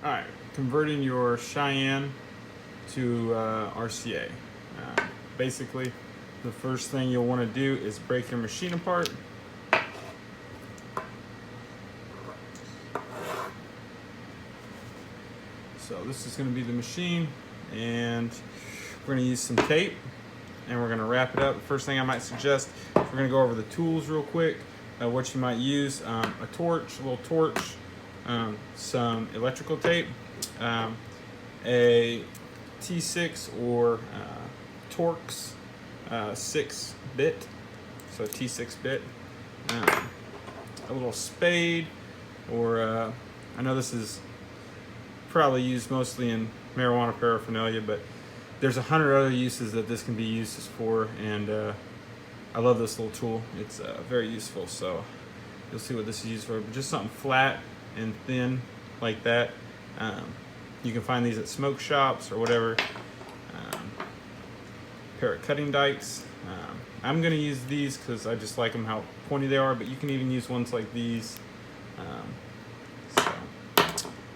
All right, converting your Cheyenne to RCA. Basically, the first thing you'll want to do is break your machine apart. So this is going to be the machine, and we're going to use some tape, and we're going to wrap it up. The first thing I might suggest, we're going to go over the tools real quick, what you might use, a torch, a little torch, some electrical tape, a T6 or Torx 6-bit, so a T6 bit, a little spade, or I know this is probably used mostly in marijuana paraphernalia, but there's 100 other uses that this can be used for, and I love this little tool. It's very useful, so you'll see what this is used for. But just something flat and thin like that. You can find these at smoke shops or whatever. Pair of cutting dikes. I'm going to use these because I just like them how pointy they are, but you can even use ones like these.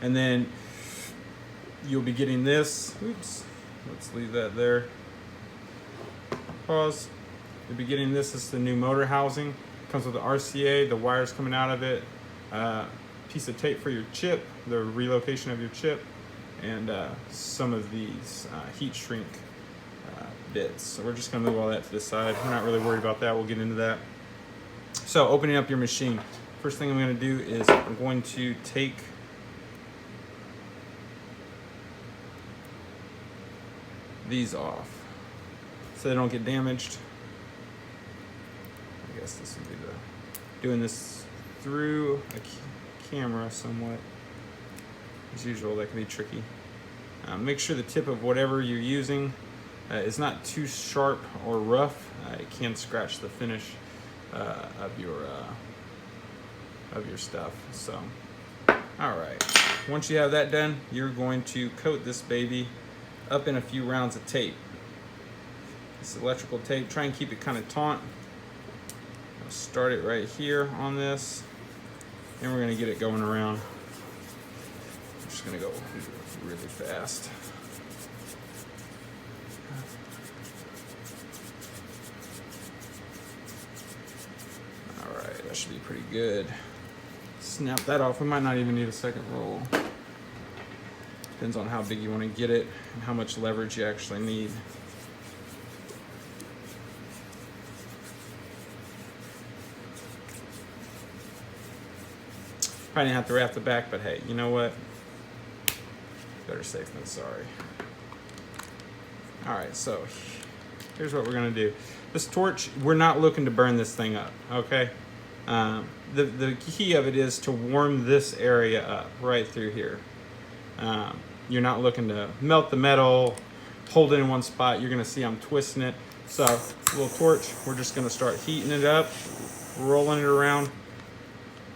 And then you'll be getting this. Oops, let's leave that there. Pause. You'll be getting this. This is the new motor housing. Comes with the RCA, the wires coming out of it, piece of tape for your chip, the relocation of your chip, and some of these heat shrink bits. So we're just going to move all that to the side. We're not really worried about that. We'll get into that. So opening up your machine. First thing I'm going to do is I'm going to take these off so they don't get damaged. I guess this would be doing this through a camera somewhat. As usual, that can be tricky. Make sure the tip of whatever you're using is not too sharp or rough. It can scratch the finish of your stuff. So, all right. Once you have that done, you're going to coat this baby up in a few rounds of tape. This electrical tape. Try and keep it kind of taut. I'll start it right here on this, and we're going to get it going around. I'm just going to go really fast. All right, that should be pretty good. Snap that off. We might not even need a second roll. Depends on how big you want to get it and how much leverage you actually need. Probably didn't have to wrap the back, but hey, you know what? Better safe than sorry. All right, so here's what we're gonna do. This torch, we're not looking to burn this thing up, okay? The key of it is to warm this area up right through here. You're not looking to melt the metal, hold it in one spot. You're gonna see I'm twisting it. So, little torch, we're just gonna start heating it up, rolling it around.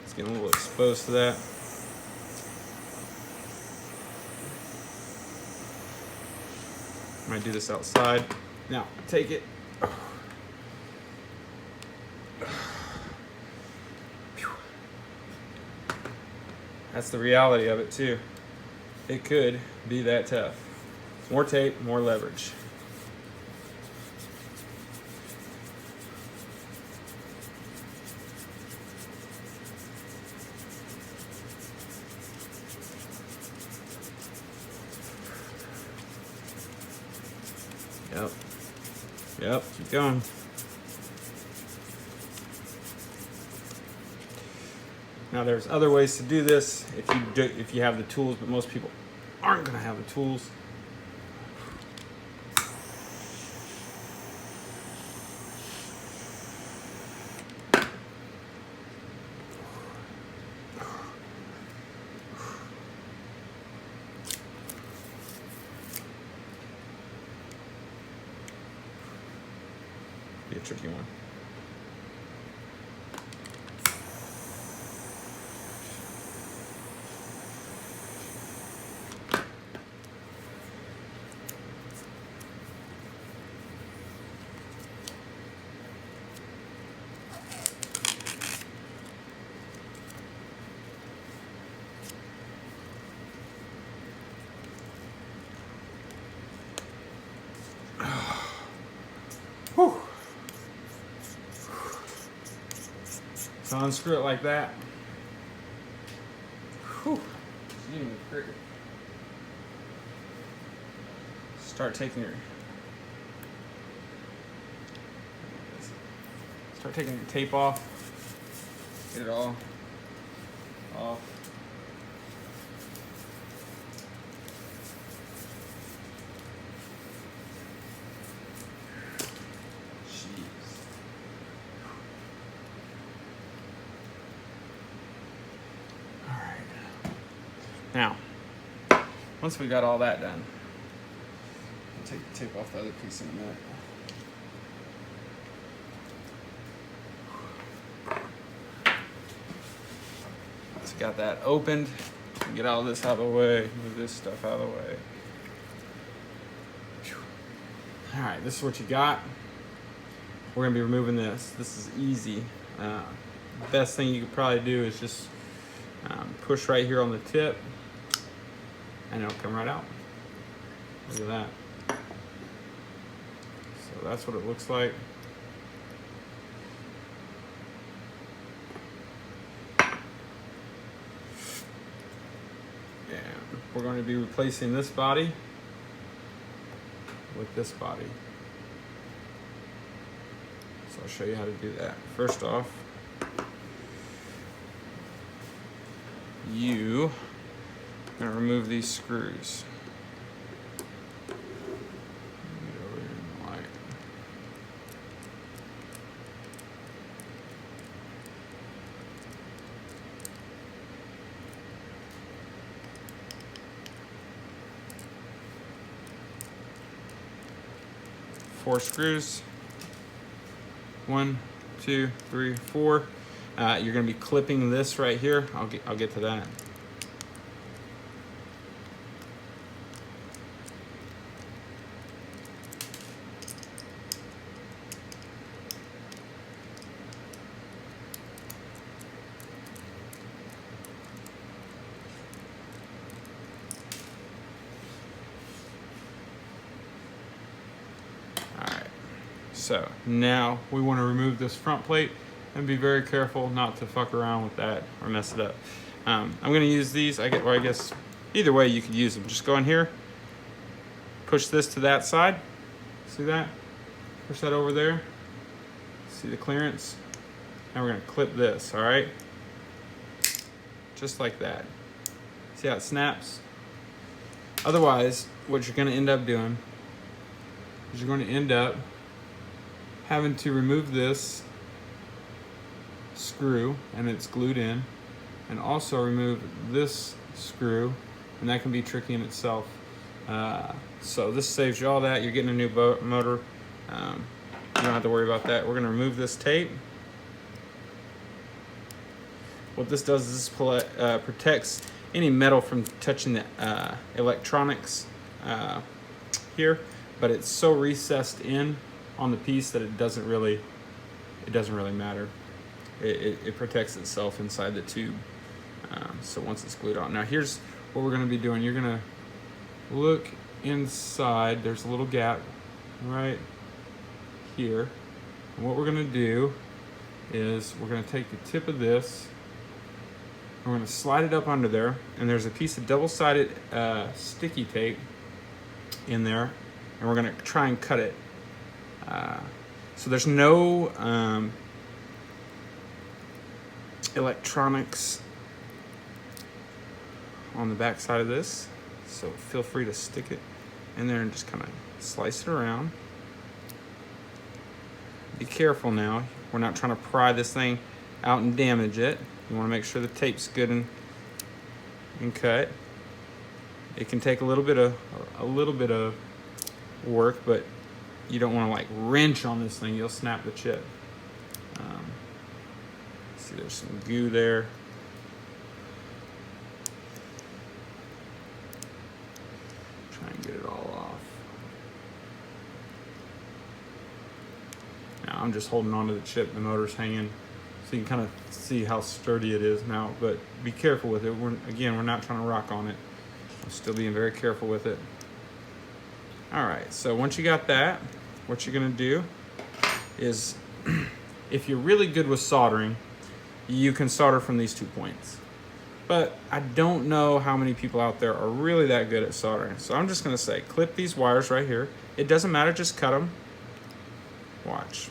It's getting a little exposed to that. Might do this outside. Now, take it. That's the reality of it too. It could be that tough. More tape, more leverage. Yep, keep going. Now there's other ways to do this if you have the tools, but most people aren't going to have the tools. Be a tricky one. So unscrew it like that. Whew. Start taking your tape off. Get it all off. Now, once we got all that done, I'll take the tape off the other piece in a minute. Once we got that opened, get all this out of the way, move this stuff out of the way. All right, this is what you got. We're gonna be removing this. This is easy. The best thing you could probably do is just push right here on the tip, and it'll come right out. Look at that. So that's what it looks like. And we're going to be replacing this body with this body. So I'll show you how to do that. First off, you are going to remove these screws. Get over here in the light. Four screws. 1, 2, 3, 4. You're going to be clipping this right here. I'll get to that. So now we want to remove this front plate and be very careful not to fuck around with that or mess it up. I'm going to use these. I guess either way you could use them. Just go in here, push this to that side. See that? Push that over there. See the clearance? Now we're going to clip this, all right? Just like that. See how it snaps? Otherwise, what you're going to end up doing is you're going to end up having to remove this screw, and it's glued in, and also remove this screw, and that can be tricky in itself. So this saves you all that. You're getting a new motor. You don't have to worry about that. We're going to remove this tape. What this does is this protects any metal from touching the electronics here, but it's so recessed in on the piece that it doesn't really matter. It protects itself inside the tube. So once it's glued on. Now here's what we're going to be doing. You're going to look inside. There's a little gap right here. And what we're going to do is we're going to take the tip of this, we're going to slide it up under there, and there's a piece of double-sided sticky tape in there, and we're going to try and cut it. So there's no electronics on the back side of this, so feel free to stick it in there and just kind of slice it around. Be careful now, we're not trying to pry this thing out and damage it. You want to make sure the tape's good and cut. It can take a little bit of work, but you don't want to like wrench on this thing, you'll snap the chip. See, there's some goo there. Try and get it all off. Now I'm just holding onto the chip, the motor's hanging, so you can kind of see how sturdy it is now, but be careful with it. We're not trying to rock on it. I'm still being very careful with it. All right, so once you got that, what you're gonna do is, if you're really good with soldering, you can solder from these 2 points. But I don't know how many people out there are really that good at soldering. So I'm just gonna say, clip these wires right here. It doesn't matter, just cut them. Watch.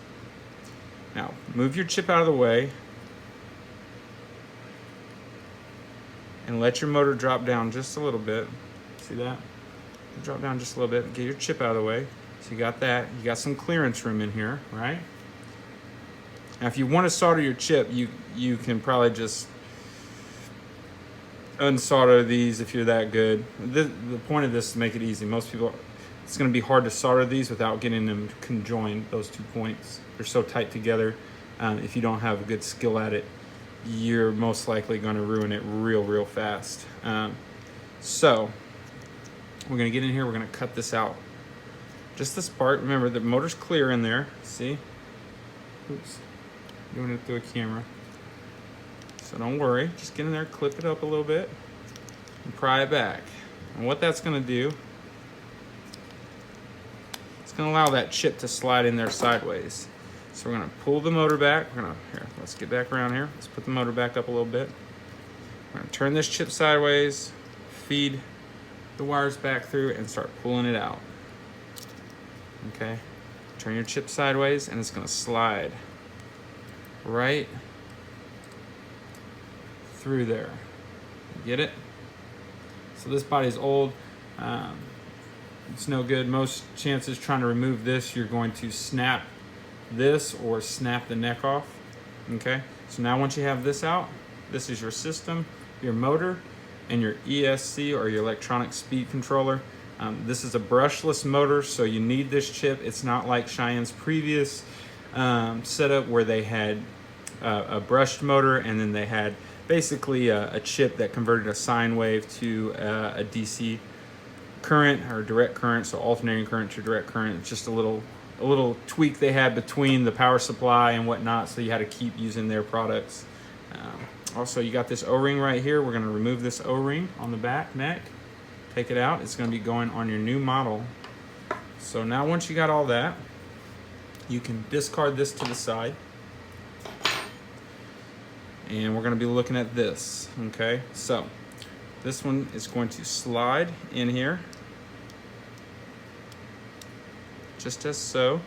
Now, move your chip out of the way and let your motor drop down just a little bit. See that? Drop down just a little bit, get your chip out of the way. So you got that, you got some clearance room in here, right? Now if you want to solder your chip, you can probably just unsolder these if you're that good. The point of this is to make it easy. Most people, it's going to be hard to solder these without getting them conjoined, those 2 points. They're so tight together. If you don't have a good skill at it, you're most likely going to ruin it real fast. So we're going to get in here, we're going to cut this out. Just this part. Remember, the motor's clear in there. See? Oops. Doing it through a camera. So don't worry. Just get in there, clip it up a little bit, and pry it back. And what that's going to do, it's going to allow that chip to slide in there sideways. So we're going to pull the motor back. Here, let's get back around here. Let's put the motor back up a little bit. We're going to turn this chip sideways, feed the wires back through, and start pulling it out. Okay, turn your chip sideways and it's going to slide right through there. Get it? So this body's old. It's no good. Most chances trying to remove this, you're going to snap this or snap the neck off. Okay, so now once you have this out, this is your system, your motor, and your ESC or your electronic speed controller. This is a brushless motor, so you need this chip. It's not like Cheyenne's previous setup where they had a brushed motor and then they had basically a chip that converted a sine wave to a DC current or direct current, so alternating current to direct current. It's just a little tweak they had between the power supply and whatnot, so you had to keep using their products. Also, you got this O-ring right here. We're going to remove this O-ring on the back neck. Take it out. It's going to be going on your new model. So now once you got all that, you can discard this to the side. And we're going to be looking at this. Okay, so this one is going to slide in here. Just as so.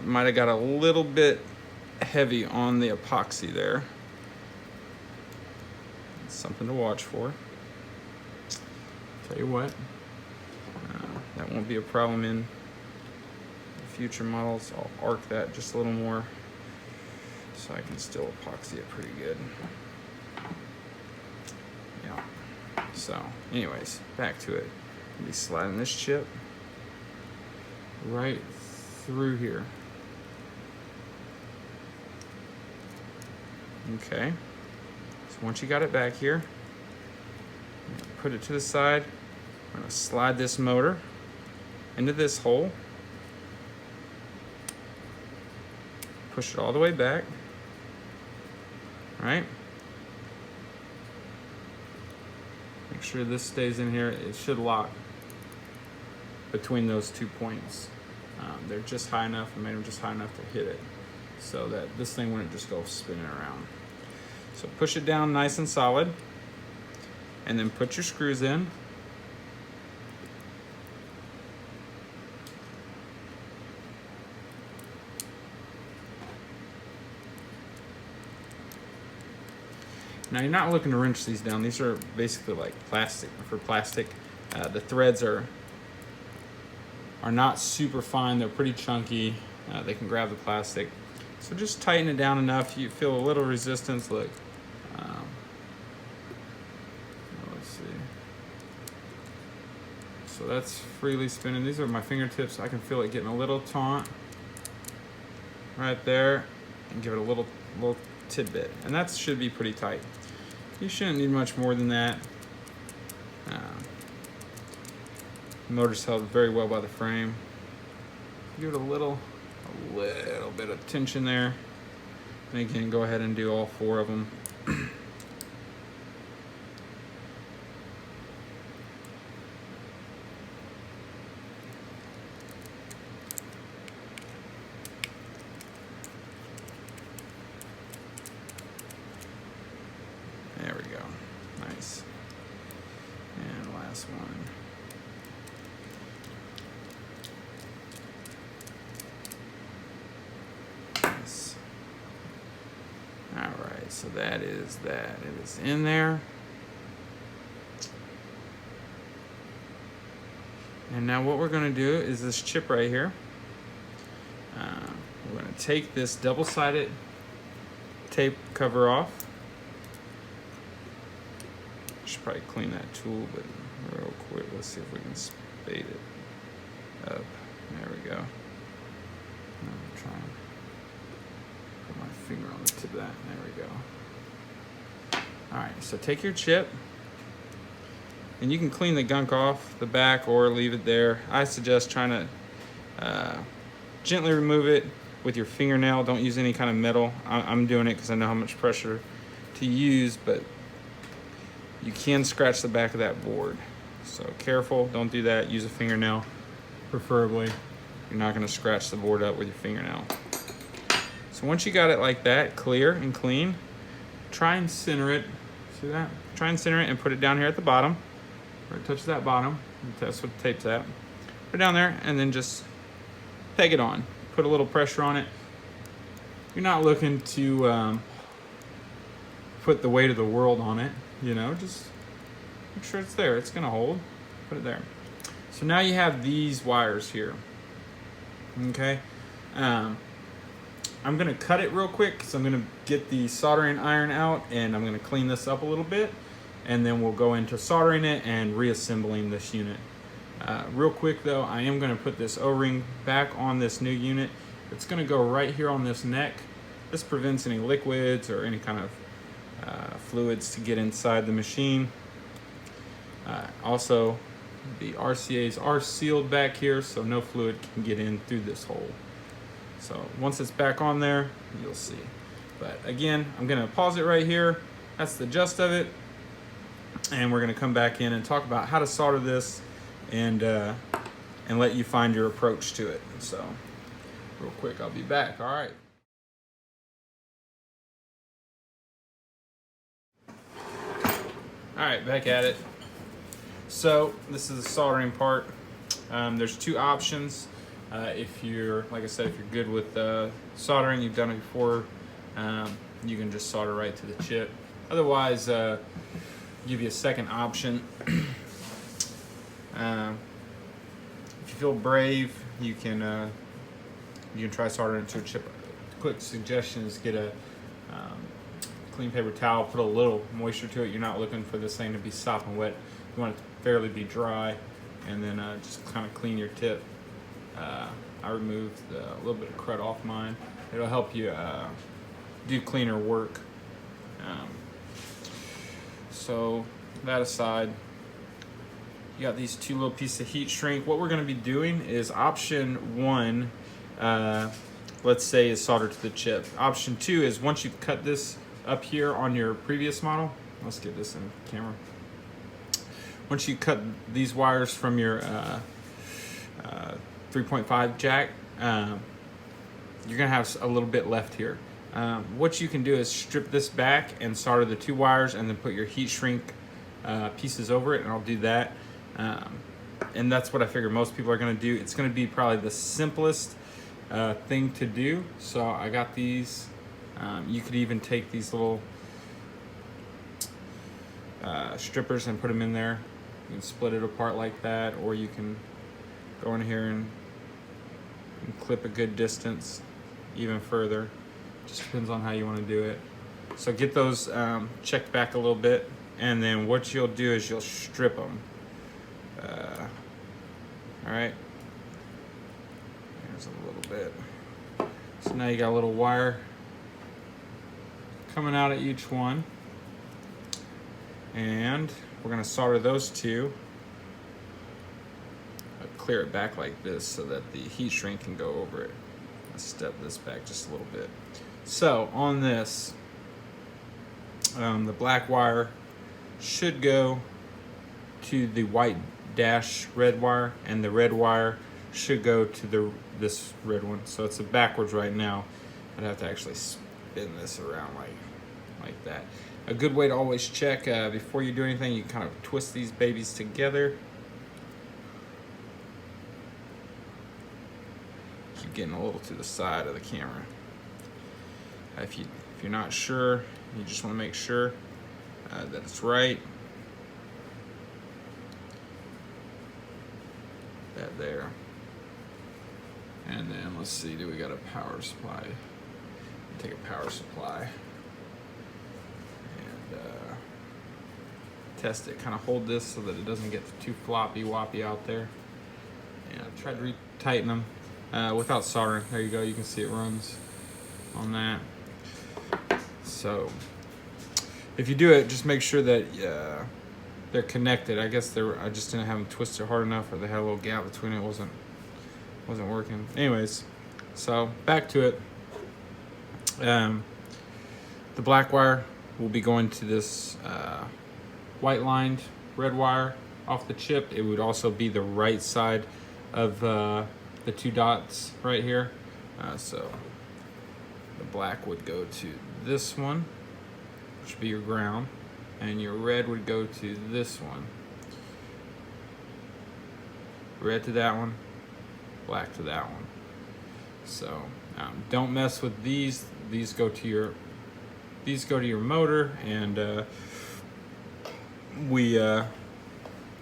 Might have got a little bit heavy on the epoxy there. Something to watch for. Tell you what, that won't be a problem in future models. I'll arc that just a little more so I can still epoxy it pretty good. Yeah. So, anyways, back to it. I'll be sliding this chip right through here. Okay. So once you got it back here, put it to the side. I'm going to slide this motor into this hole. Push it all the way back. Right? Make sure this stays in here. It should lock between those 2 points. They're just high enough. I made them just high enough to hit it so that this thing wouldn't just go spinning around. So push it down nice and solid. And then put your screws in. Now you're not looking to wrench these down. These are basically like plastic. For plastic, the threads are not super fine. They're pretty chunky. They can grab the plastic. So just tighten it down enough. You feel a little resistance. Look. So that's freely spinning. These are my fingertips. I can feel it getting a little taut right there, and give it a little tidbit. And that should be pretty tight. You shouldn't need much more than that. The motor's held very well by the frame. Give it a little bit of tension there. And again, go ahead and do all 4 of them. this one. Yes. All right, so that is that. It is in there. And now what we're going to do is this chip right here. We're going to take this double-sided tape cover off. Should probably clean that tool, but real quick, let's see if we can spade it up. There we go. I'm trying to put my finger on the tip of that. There we go. All right, so take your chip, and you can clean the gunk off the back or leave it there. I suggest trying to gently remove it with your fingernail. Don't use any kind of metal. I'm doing it because I know how much pressure to use, but you can scratch the back of that board. So careful, don't do that. Use a fingernail, preferably. You're not gonna scratch the board up with your fingernail. So once you got it like that, clear and clean, try and center it. See that? Try and center it and put it down here at the bottom, where it touches that bottom. That's what the tape's at. Put it down there and then just peg it on. Put a little pressure on it. You're not looking to put the weight of the world on it, you know, just make sure it's there. It's gonna hold. Put it there. So now you have these wires here. Okay. I'm gonna cut it real quick because I'm gonna get the soldering iron out and I'm gonna clean this up a little bit, and then we'll go into soldering it and reassembling this unit. Real quick though, I am gonna put this O-ring back on this new unit. It's gonna go right here on this neck. This prevents any liquids or any kind of fluids to get inside the machine. Also, the RCAs are sealed back here, so no fluid can get in through this hole. So once it's back on there, you'll see. But again, I'm gonna pause it right here. That's the gist of it. And we're gonna come back in and talk about how to solder this and let you find your approach to it. So real quick, I'll be back. All right. All right, back at it. So this is the soldering part. There's two options. If you're, like I said, if you're good with soldering, you've done it before, you can just solder right to the chip. Otherwise, give you a second option. If you feel brave, you can try soldering it to a chip. A quick suggestion is get a clean paper towel, put a little moisture to it. You're not looking for this thing to be sopping wet. You want it to fairly be dry, and then just kind of clean your tip. I removed a little bit of crud off mine. It'll help you do cleaner work. So that aside, you got these two little pieces of heat shrink. What we're going to be doing is option one, let's say, is soldered to the chip. Option two is once you cut this up here on your previous model, let's get this in camera. Once you cut these wires from your 3.5 jack, you're gonna have a little bit left here. What you can do is strip this back and solder the two wires and then put your heat shrink pieces over it, and I'll do that. And that's what I figure most people are gonna do. It's gonna be probably the simplest thing to do. So I got these. You could even take these little strippers and put them in there. You can split it apart like that, or you can go in here and clip a good distance even further. Just depends on how you want to do it. So get those checked back a little bit, and then what you'll do is you'll strip them. All right, here's a little bit. So now you got a little wire coming out of each one, and we're going to solder those two. Clear it back like this so that the heat shrink can go over it. Let's step this back just a little bit. So on this, the black wire should go to the white dash red wire, and the red wire should go to this red one. So it's backwards right now. I'd have to actually spin this around like that. A good way to always check before you do anything, you kind of twist these babies together. Keep getting a little to the side of the camera. If you're not sure, you just want to make sure that it's right. That there. And then let's see, do we got a power supply? Take a power supply and test it. Kind of hold this so that it doesn't get too floppy woppy out there. And I tried to retighten them without soldering. There you go, you can see it runs on that. So if you do it, just make sure that they're connected. I guess I just didn't have them twisted hard enough, or they had a little gap between it. Wasn't working. Anyways, so back to it. The black wire will be going to this white lined red wire off the chip. It would also be the right side of the 2 dots right here. So the black would go to this one, which would be your ground, and your red would go to this one. Red to that one, black to that one. So don't mess with these. These go to your motor, and we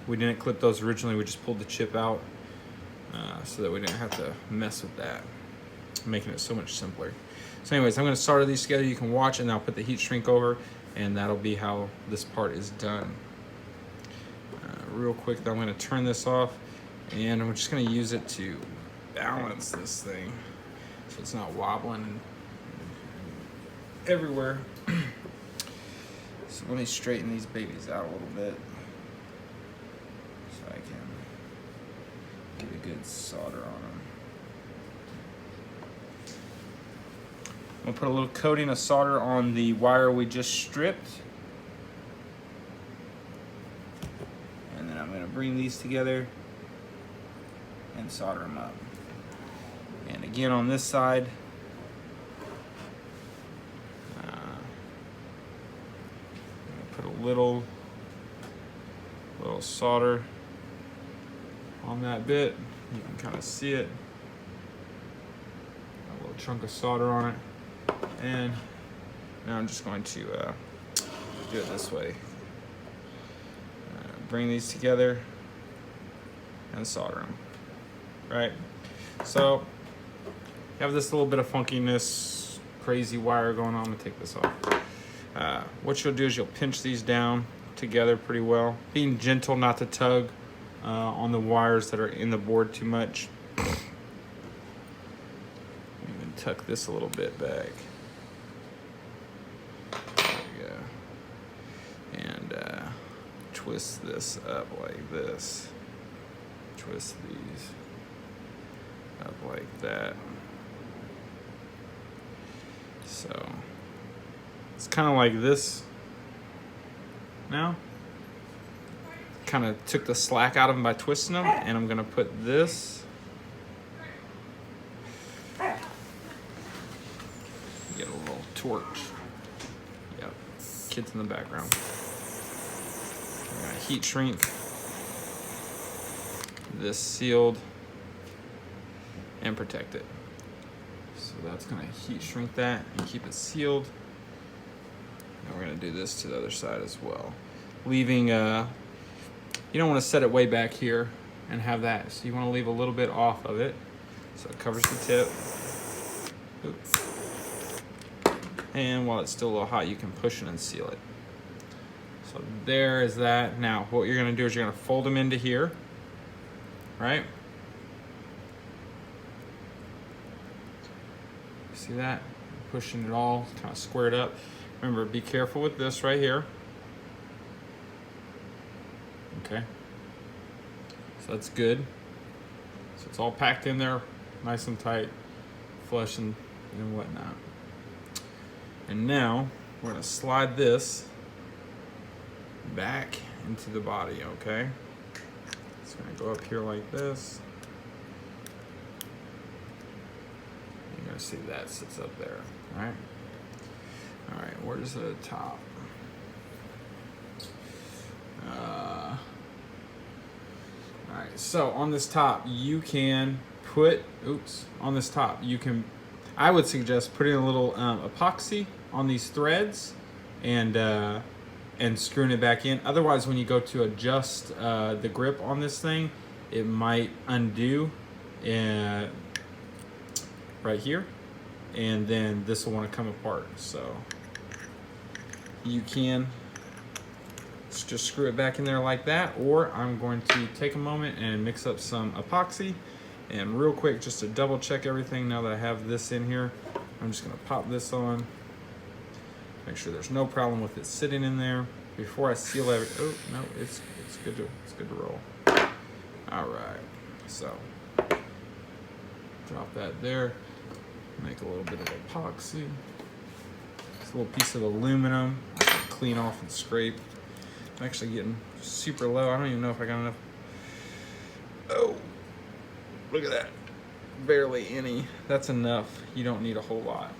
didn't clip those originally. We just pulled the chip out so that we didn't have to mess with that, making it so much simpler. So anyways, I'm going to solder these together. You can watch, and I'll put the heat shrink over, and that'll be how this part is done. Real quick, though, I'm going to turn this off, and I'm just going to use it to balance this thing so it's not wobbling everywhere. So let me straighten these babies out a little bit so I can get a good solder on them. I'm gonna put a little coating of solder on the wire we just stripped, and then I'm gonna bring these together and solder them up. And again, on this side, put a little solder on that bit. You can kind of see it. A little chunk of solder on it. And now I'm just going to do it this way. Bring these together and solder them. Right? So you have this little bit of funkiness, crazy wire going on. I'm gonna take this off. What you'll do is you'll pinch these down together pretty well, being gentle not to tug on the wires that are in the board too much. Even tuck this a little bit back. There we go. And twist this up like this. Twist these up like that. So it's kind of like this now. Kind of took the slack out of them by twisting them, and I'm gonna put this. Get a little torch. Yep, kids in the background. I'm gonna heat shrink this sealed and protect it. So that's gonna heat shrink that and keep it sealed. And we're gonna do this to the other side as well. Leaving, you don't wanna set it way back here and have that. So you wanna leave a little bit off of it so it covers the tip. Oops. And while it's still a little hot, you can push it and seal it. So there is that. Now, what you're gonna do is you're gonna fold them into here, right? See that? Pushing it all kind of squared up. Remember, be careful with this right here. Okay. So that's good. So it's all packed in there, nice and tight, flush and whatnot. And now we're gonna slide this back into the body, okay? It's gonna go up here like this. See that sits up there, all right? All right, where's the top? so on this top, you can put, on this top, I would suggest putting a little epoxy on these threads and screwing it back in. Otherwise, when you go to adjust the grip on this thing, it might undo right here, and then this will want to come apart. So you can just screw it back in there like that, or I'm going to take a moment and mix up some epoxy. And real quick, just to double check everything, now that I have this in here, I'm just gonna pop this on, make sure there's no problem with it sitting in there before I seal everything. Oh no, it's good to roll. All right, so drop that there, make a little bit of epoxy. It's a little piece of aluminum I can clean off and scrape. I'm actually getting super low. I don't even know if I got enough. Oh, look at that. Barely any. That's enough. You don't need a whole lot.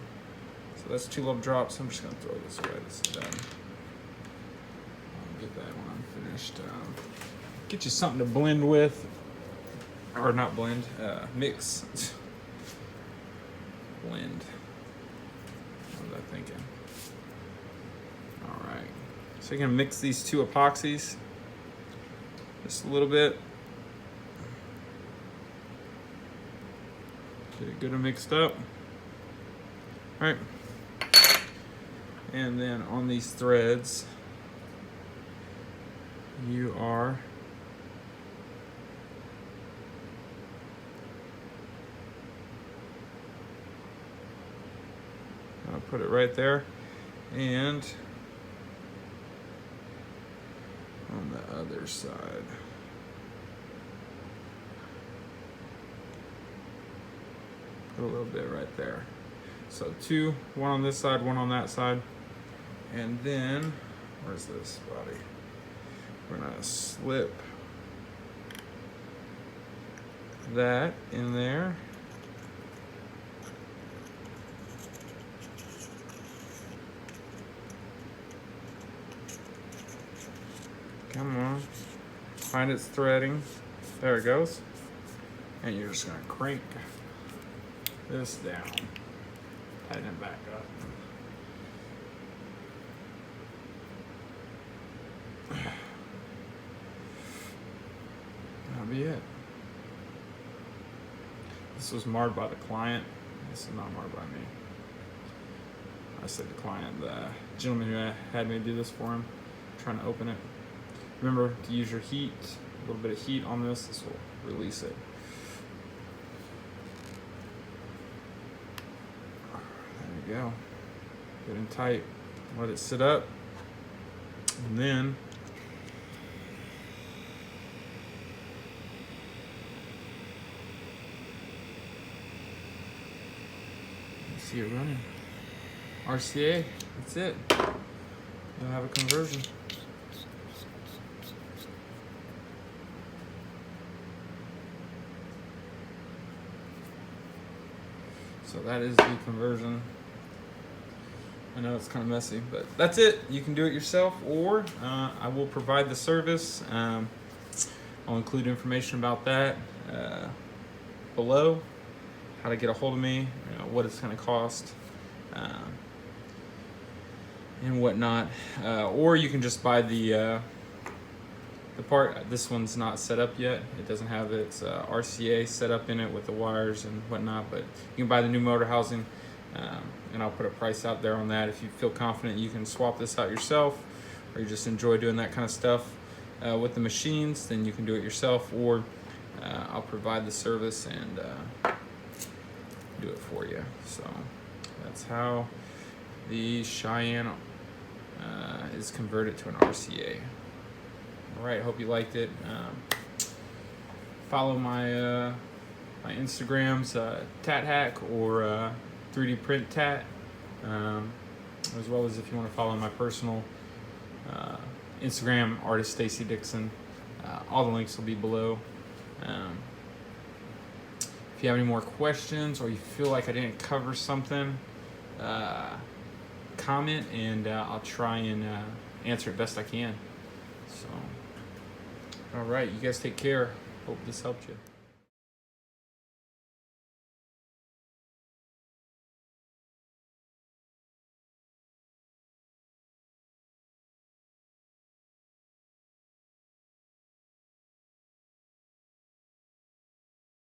So that's 2 little drops. I'm just going to throw this away. This is done. I'll get that when I'm finished. Get you something to blend with. Or not blend, mix. Blend. What was I thinking? All right. So you're gonna mix these 2 epoxies just a little bit. Get it good and mixed up. All right. And then on these threads, you are gonna put it right there, and on the other side. Put a little bit right there. So 2, 1 on this side, 1 on that side. And then, where's this body? We're gonna slip that in there. Come on, find its threading. There it goes. And you're just gonna crank this down, tighten it back up. That'll be it. This was marred by the client. This is not marred by me. I said the client, the gentleman who had me do this for him, trying to open it. Remember to use your heat, a little bit of heat on this. This will release it. There you go. Good and tight. Let it sit up. And then you see it running. RCA, that's it. You'll have a conversion. So that is the conversion. I know it's kind of messy, but that's it. You can do it yourself, or I will provide the service. I'll include information about that below, how to get a hold of me, what it's going to cost, and whatnot. Or you can just buy the part. This one's not set up yet. It doesn't have its RCA set up in it with the wires and whatnot, but you can buy the new motor housing, and I'll put a price out there on that. If you feel confident you can swap this out yourself, or you just enjoy doing that kind of stuff with the machines, then you can do it yourself, or I'll provide the service and do it for you. So that's how the Cheyenne is converted to an RCA. All right, hope you liked it. Follow my my Instagrams, Tat Hack or 3D Print Tat, as well as if you want to follow my personal Instagram, artist Stacey Dickson. All the links will be below. If you have any more questions or you feel like I didn't cover something, comment and I'll try and answer it best I can. So, all right, you guys take care. Hope this helped you.